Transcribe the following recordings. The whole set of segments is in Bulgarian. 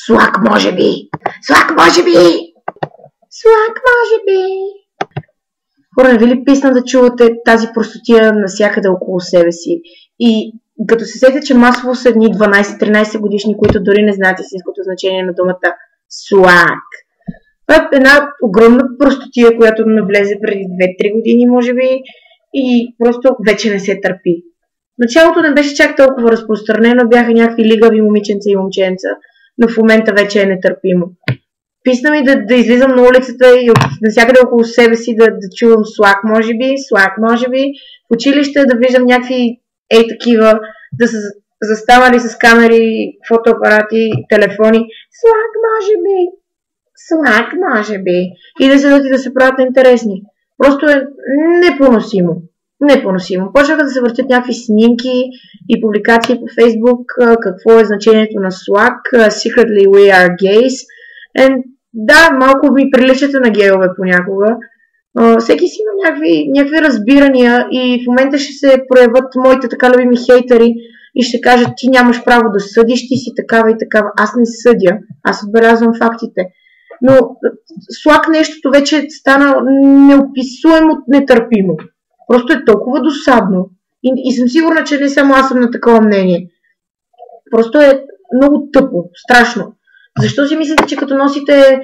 Слак, може би! Слак, може би! Слак, може би! Хора, не ви ли писна да чувате тази простотия навсякъде около себе си? И като се сетя, че масово са едни 12-13 годишни, които дори не знаят истинското значение на думата слак. Това е една огромна простотия, която навлезе преди 2-3 години, може би, и просто вече не се търпи. В началото не беше чак толкова разпространено, бяха някакви лигави момиченца и момченца, но в момента вече е нетърпимо. Писна ми да излизам на улицата и навсякъде около себе си да чувам слак, може би, в училище да виждам някакви такива, да са заставали с камери, фотоапарати, телефони. Слак, може би. И да седат и да се правят интересни. Просто е непоносимо. Почнаха да се въртят някакви снимки и публикации по Фейсбук, какво е значението на слак, secretly we are gays. Да, малко ми приличате на гейове понякога. Всеки си има някакви разбирания и в момента ще се проявят моите така любими хейтери и ще кажат, ти нямаш право да съдиш, ти си такава и такава. Аз не съдя, аз отбелязвам фактите. Но слак нещото вече стана неописуемо нетърпимо. Просто е толкова досадно. И съм сигурна, че не само аз съм на такова мнение. Просто е много тъпо, страшно. Защо си мислите, че като носите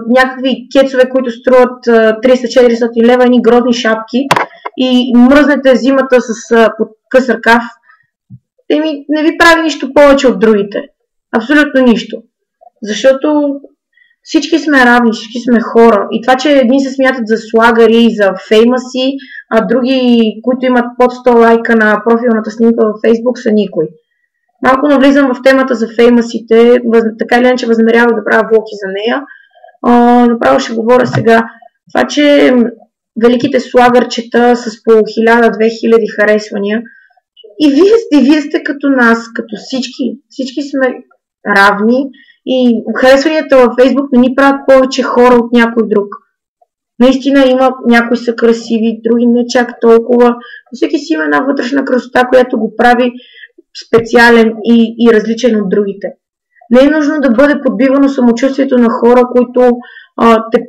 някакви кецове, които струват 300-400 лева, едни грозни шапки и мръзнете зимата с под къс ръкав, не ви прави нищо повече от другите. Абсолютно нищо. Защото всички сме равни, всички сме хора. И това, че едни се смятат за слагари, за феймаси, а други, които имат под 100 лайка на профилната снимка във Фейсбук, са никой. Малко навлизам в темата за феймасите, така или иначе възнамерявах да правя влоги за нея. Направо ще говоря сега. Това, че великите слагърчета с по 1000-2000 харесвания и вие сте като нас, като всички. Всички сме равни и харесванията във Фейсбук не ни правят повече хора от някой друг. Наистина има, някои са красиви, други не чак толкова. Всеки си има една вътрешна красота, която го прави специален и различен от другите. Не е нужно да бъде подбивано самочувствието на хора, които те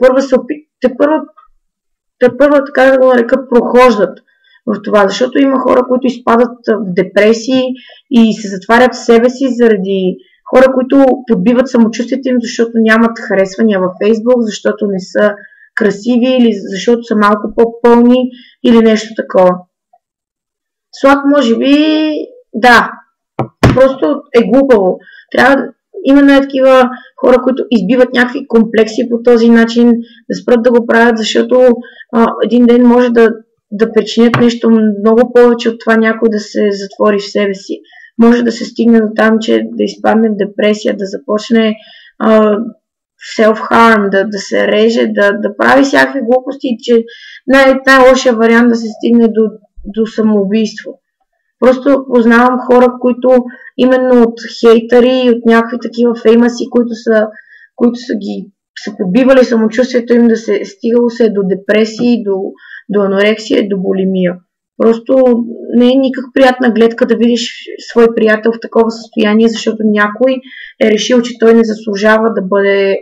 първа, така да го нарека, прохождат в това, защото има хора, които изпадат в депресии и се затварят в себе си заради хора, които подбиват самочувствието им, защото нямат харесвания във Фейсбук, защото не са красиви или защото са малко по-пълни или нещо такова. Слак, може би, да, просто е глупаво. Именно такива хора, които избиват някакви комплекси по този начин, да спрат да го правят, защото един ден може да причинят нещо много повече от това някой да се затвори в себе си. Може да се стигне до там, че да изпадне в депресия, да започне self-harm, да се реже, да прави всякакви глупости, че най-лошия вариант да се стигне до самоубийство. Просто познавам хора, които именно от хейтери и от някакви такива феймаси, които са подбивали самочувствието им, да се стигало се до депресии, до анорексия, до булимия. Просто не е никак приятна гледка да видиш свой приятел в такова състояние, защото някой е решил, че той не заслужава да бъде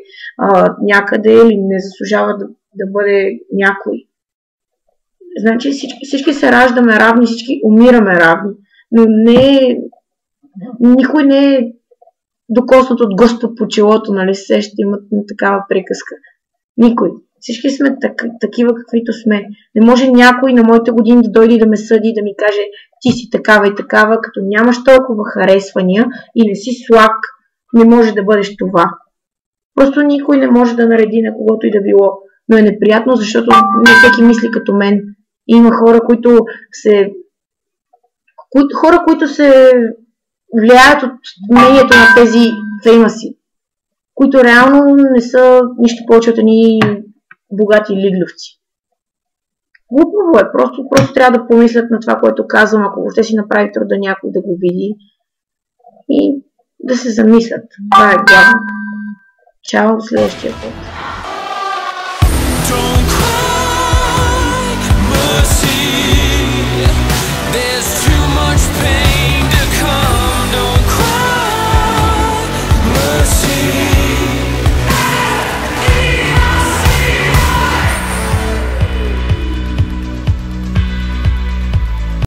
някъде или не заслужава да бъде някой. Значи всички се раждаме равни, всички умираме равни, но никой не е докоснат от Господ по челото, нали се ще имат такава приказка. Никой. Всички сме такива, каквито сме. Не може някой на моите години да дойде да ме съди, да ми каже, ти си такава и такава, като нямаш толкова харесвания и не си слак, не може да бъдеш това. Просто никой не може да нареди на когото и да било. Но е неприятно, защото не всеки мисли като мен. И има хора, които се влияят от мнението на тези феймаси, които реално не са нищо повече от едни богати лиглювци. Глупаво е, просто трябва да помислят на това, което казвам, ако въобще си направи труда някой да го види и да се замислят. Това е главно. Чао, до следващия път. There's too much pain.